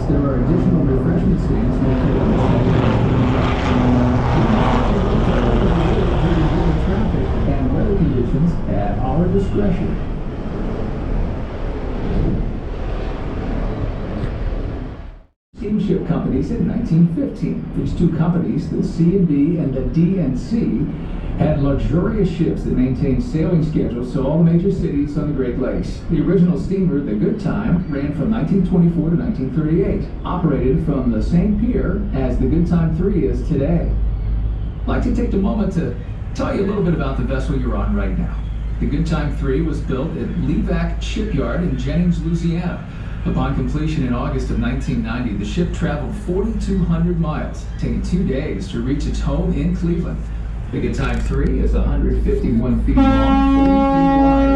docks, there are additional refreshment stands located on the traffic and weather conditions at our discretion. Steamship companies in 1915. These two companies, the C&D and the D&C, had luxurious ships that maintained sailing schedules to all the major cities on the Great Lakes. The original steamer, the Goodtime, ran from 1924 to 1938, operated from the same pier as the Goodtime III is today. I'd like to take a moment to tell you a little bit about the vessel you're on right now. The Goodtime III was built at Rive Shipyard in Jennings, Louisiana. Upon completion in August of 1990, the ship traveled 4,200 miles, taking 2 days to reach its home in Cleveland. The Goodtime III is 151 feet long, 40 feet wide,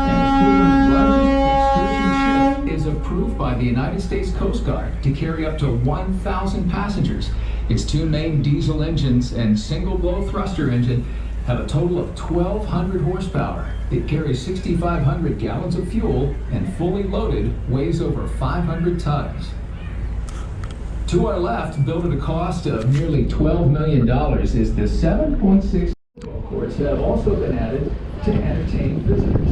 and is Cleveland's largest excursion ship, is approved by the United States Coast Guard to carry up to 1,000 passengers. Its two main diesel engines and single-blow thruster engine have a total of 1,200 horsepower. It carries 6,500 gallons of fuel and fully loaded weighs over 500 tons. To our left, built at a cost of nearly $12 million, is the 7.6 courts that have also been added to entertain visitors.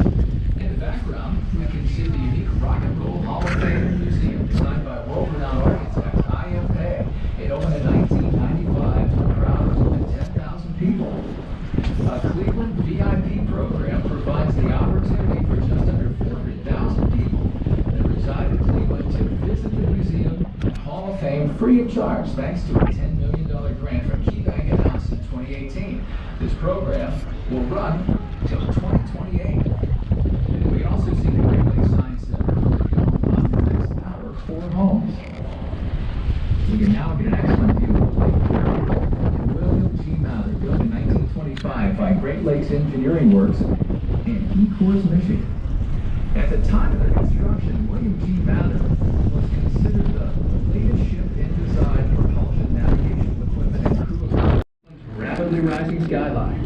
In the background, you can see the unique Rock and Roll Hall of Fame Museum designed by world-renowned architect I.M. It opened in 1995 to a crowd of more than 10,000 people. A Cleveland VIP program provides the opportunity for just under 400,000 people that reside in Cleveland to visit the museum and Hall of Fame free of charge, thanks to a $10 million grant from KeyBank announced in 2018. This program will run until 2028. We also see the Great Lakes Science Center on the next hour for homes. We can now get an excellent view of the Lake Erie and William G. Mather, built in 1925 by Great Lakes Engineering Works in Ecorse, Michigan. At the time of their construction, William G. Mather was considered the latest ship in design, propulsion, navigation equipment, and crew of rapidly rising skyline.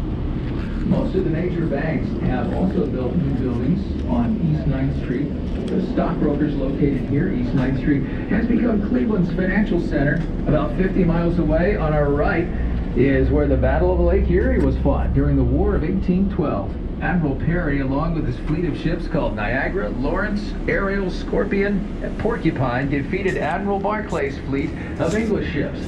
Most of the major banks have also built new buildings on East 9th Street. The stockbrokers located here, East 9th Street, has become Cleveland's financial center. About 50 miles away on our right is where the Battle of Lake Erie was fought during the War of 1812. Admiral Perry, along with his fleet of ships called Niagara, Lawrence, Ariel, Scorpion, and Porcupine, defeated Admiral Barclay's fleet of English ships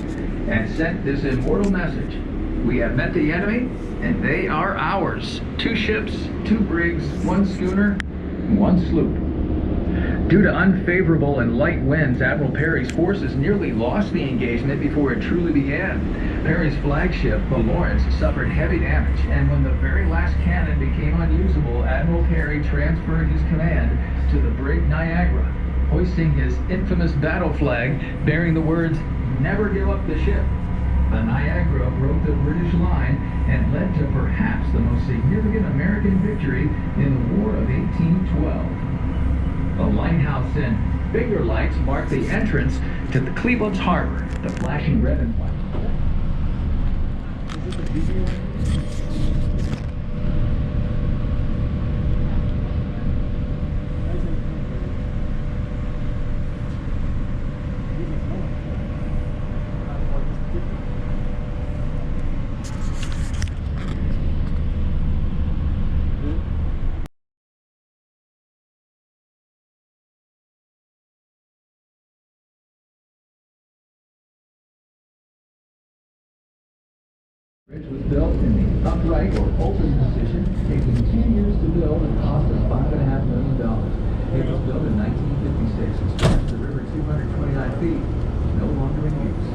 and sent this immortal message: "We have met the enemy, and they are ours." 2 ships, 2 brigs, 1 schooner, 1 sloop. Due to unfavorable and light winds, Admiral Perry's forces nearly lost the engagement before it truly began. Perry's flagship, the Lawrence, suffered heavy damage, and when the very last cannon became unusable, Admiral Perry transferred his command to the brig Niagara, hoisting his infamous battle flag bearing the words, "Never give up the ship." The Niagara broke the British line and led to perhaps the most significant American victory in the War of 1812. The lighthouse and bigger lights mark the entrance to the Cleveland's harbor, the flashing red and white. The bridge was built in the upright or open position, taking 10 years to build and cost us $5.5 million. It was built in 1956 and spans the river 229 feet, no longer in use.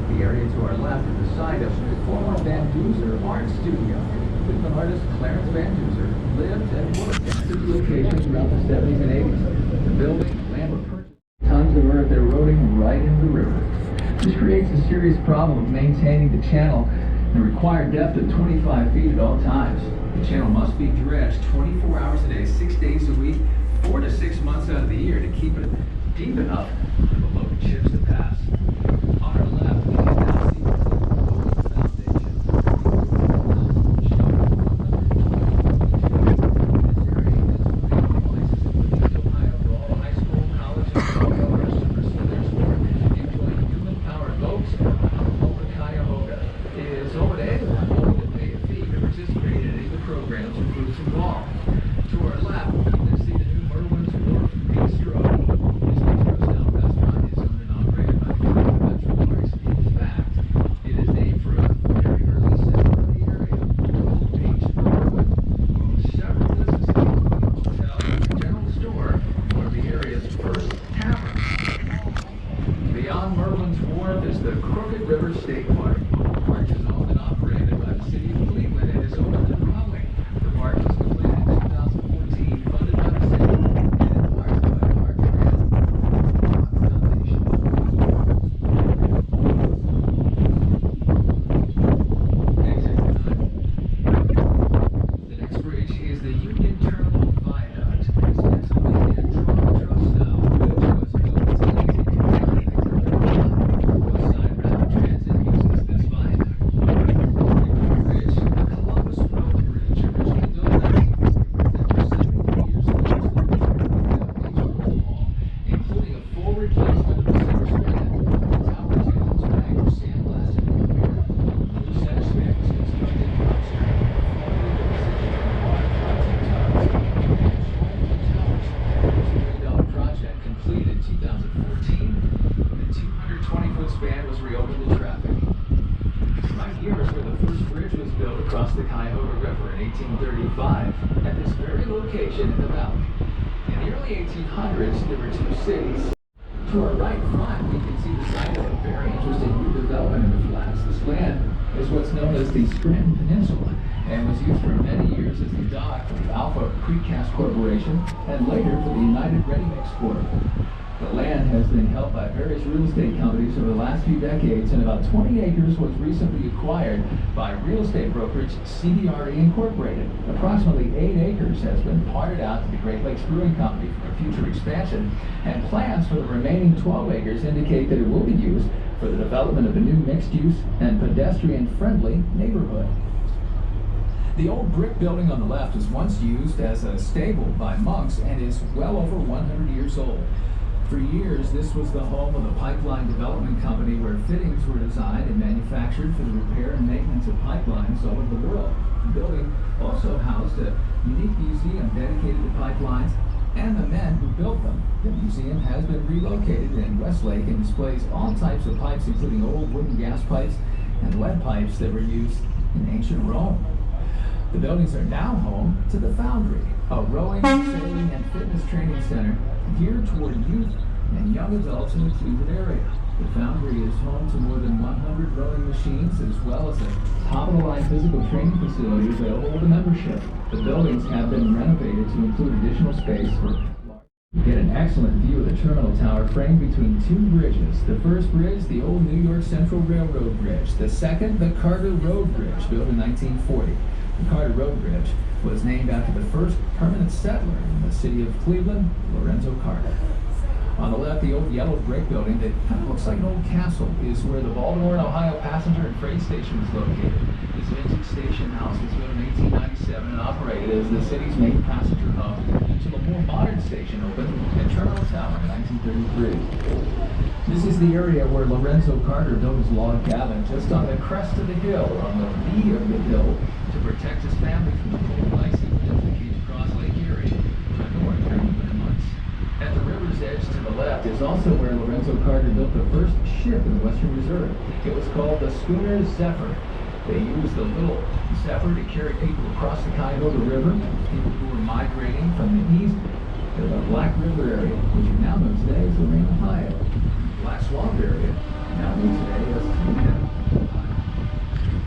The area to our left is the site of the former Van Duzer art studio. Cleveland artist Clarence Van Duzer lived and worked at this location throughout the 70s and 80s. The building, land were purchased, tons of earth eroding right into the river. This creates a serious problem of maintaining the channel. The required depth of 25 feet at all times. The channel must be dredged 24 hours a day, 6 days a week, 4 to 6 months out of the year to keep it deep enough for the loaded ships to pass. On our left, we can now see the Cleveland Foundation. This area is one of the places in East Ohio for all high school, college, and all goers to pursue their sport. the Crooked River State Park. The park is owned and operated by the city of Cleveland and is open to the public. The park was completed in 2014, funded by the city, and enlarged by the Park Grant Foundation. Exit 9. The next bridge is the Union Terminal Viaduct. It's Pennsylvania truss style bridge was built in 1829. Westside Rapid Transit uses this viaduct. The bridge, the Columbus Road Bridge, originally built in 1940, after 73 years of use, the bridge underwent a major overhaul, including a full replacement of the center span. The tower's ends were anchored sandblasted and repaired. The new center span was constructed from strength formulated position and water fronting tugs. The $1 million project completed in 2014. The 220-foot span was reopened to traffic. Right here is where the first bridge was built across the Cuyahoga River in 1835, at this very location in the valley. In the early 1800s, there were two cities. To our right front, we can see the site of a very interesting new development in the flats. This land is what's known as the Scranton Peninsula and was used for many years as the dock for the Alpha Precast Corporation and later for the United Ready Mix Corp. The land has been held by various real estate companies over the last few decades, and about 20 acres was recently acquired by real estate brokerage CBRE Incorporated. Approximately 8 acres has been parted out to the Great Lakes Brewing Company for future expansion, and plans for the remaining 12 acres indicate that it will be used for the development of a new mixed-use and pedestrian-friendly neighborhood. The old brick building on the left was once used as a stable by monks and is well over 100 years old. For years, this was the home of the Pipeline Development Company, where fittings were designed and manufactured for the repair and maintenance of pipelines all over the world. The building also housed a unique museum dedicated to pipelines and the men who built them. The museum has been relocated in Westlake and displays all types of pipes, including old wooden gas pipes and lead pipes that were used in ancient Rome. The buildings are now home to the Foundry, a rowing, sailing, and fitness training center geared toward youth and young adults in the Cleveland area. The Foundry is home to more than 100 rowing machines, as well as a top-of-the-line physical training facility available with a membership. The buildings have been renovated to include additional space for you get an excellent view of the terminal tower framed between two bridges. The first bridge, the old New York Central Railroad Bridge. The second, the Carter Road Bridge, built in 1940. The Carter Road Bridge was named after the first permanent settler in the city of Cleveland, Lorenzo Carter. On the left, the old yellow brick building that kind of looks like an old castle is where the Baltimore and Ohio passenger and freight station is located. This vintage station house was built in 1897 and operated as the city's main passenger hub until a more modern station opened at Terminal Tower in 1933. This is the area where Lorenzo Carter built his log cabin just on the crest of the hill, or on the lee of the hill, to protect his family from the cold and icy winds that came across Lake Erie north during the winter months. At the river's edge to the left is also where Lorenzo Carter built the first ship in the Western Reserve. It was called the schooner Zephyr. They used the little Zephyr to carry people across the Cuyahoga River, people who were migrating from the east to the Black River area, which you now know today as Lorraine, Ohio. Black Swamp area, now known today as Cuyahoga, Ohio.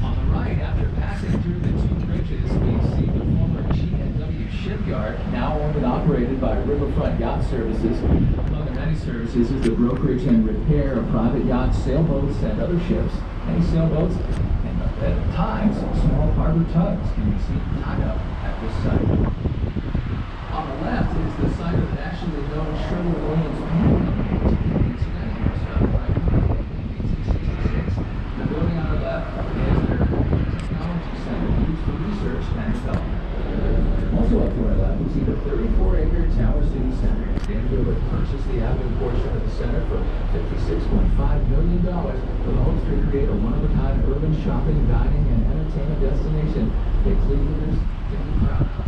On the right, after passing through the two bridges, we see the former G&W shipyard, now owned and operated by Riverfront Yacht Services. Among the many services is the brokerage and repair of private yachts, sailboats, and other ships. Many sailboats, and at times, small harbor tugs can be seen tied up at this site. On the left is the site of the nationally known Sherwin-Williams Paint Company, which incidentally was founded by Rive in 1866. The building on the left is their technology center used for research and development. Also up to our left, we see the 34-acre Tower City Center. Dan Gilbert purchased the avenue portion of the center for $56.5 million with hopes to create a one-of-a-kind urban shopping, dining, and entertainment destination that Clevelanders can be proud of.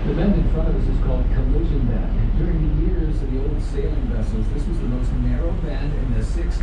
The bend in front of us is called Collision Bend. During the years of the old sailing vessels, this was the most narrow bend in the 6